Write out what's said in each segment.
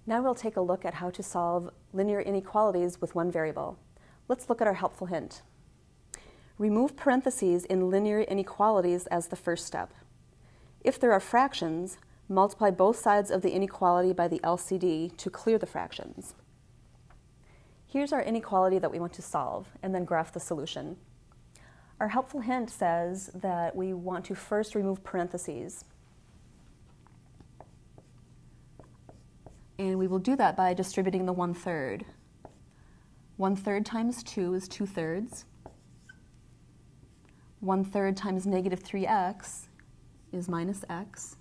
Now we'll take a look at how to solve linear inequalities with one variable. Let's look at our helpful hint. Remove parentheses in linear inequalities as the first step. If there are fractions, multiply both sides of the inequality by the LCD to clear the fractions. Here's our inequality that we want to solve, and then graph the solution. Our helpful hint says that we want to first remove parentheses. And we will do that by distributing the 1/3. 1/3 times 2 is 2/3. 1/3 times negative 3x is minus x.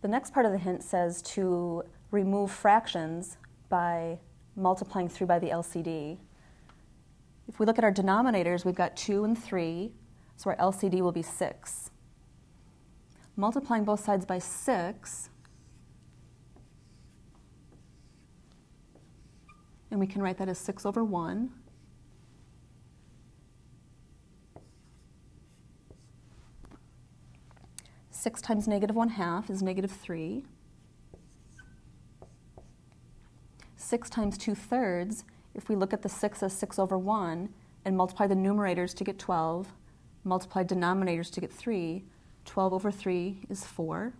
The next part of the hint says to remove fractions by multiplying through by the LCD. If we look at our denominators, we've got 2 and 3, so our LCD will be 6. Multiplying both sides by 6, and we can write that as 6 over 1. Six times negative 1/2 is negative 3. 6 times 2/3, if we look at the 6 as 6 over 1 and multiply the numerators to get 12, multiply denominators to get 3, 12 over 3 is 4.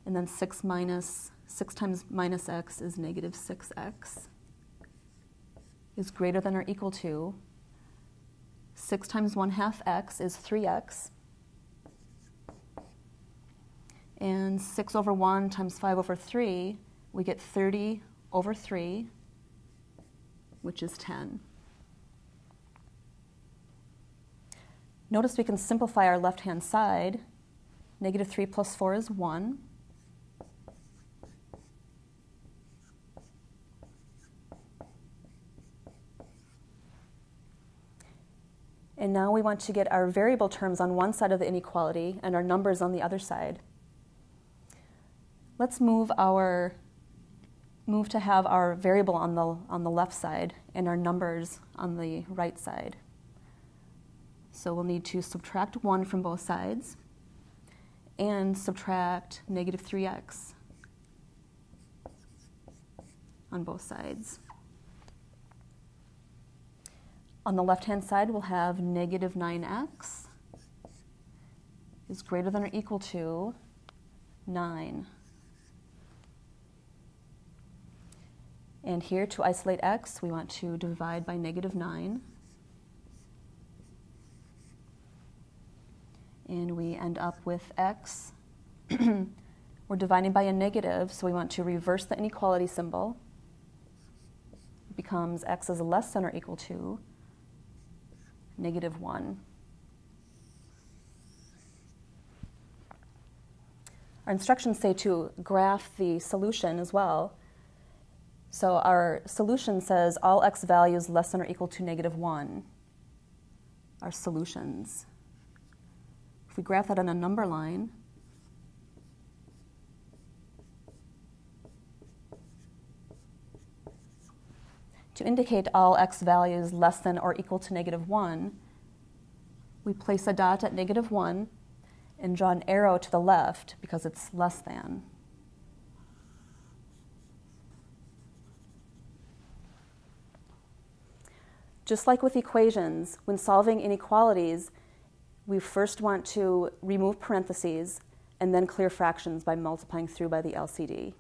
And then 6 times minus x is negative 6x is greater than or equal to 6 times 1/2 x is 3x. And 6 over 1 times 5 over 3, we get 30 over 3, which is 10. Notice we can simplify our left-hand side. Negative 3 plus 4 is 1. And now we want to get our variable terms on one side of the inequality and our numbers on the other side. Let's move to have our variable on the left side and our numbers on the right side. So we'll need to subtract 1 from both sides and subtract negative 3x on both sides. On the left-hand side, we'll have negative 9x is greater than or equal to 9. And here, to isolate x, we want to divide by negative 9. And we end up with x. We're dividing by a negative, so we want to reverse the inequality symbol. It becomes x is less than or equal to negative 1. Our instructions say to graph the solution as well. So our solution says all x values less than or equal to negative 1 are solutions. If we graph that on a number line, to indicate all x values less than or equal to negative 1, we place a dot at negative 1 and draw an arrow to the left because it's less than. Just like with equations, when solving inequalities, we first want to remove parentheses and then clear fractions by multiplying through by the LCD.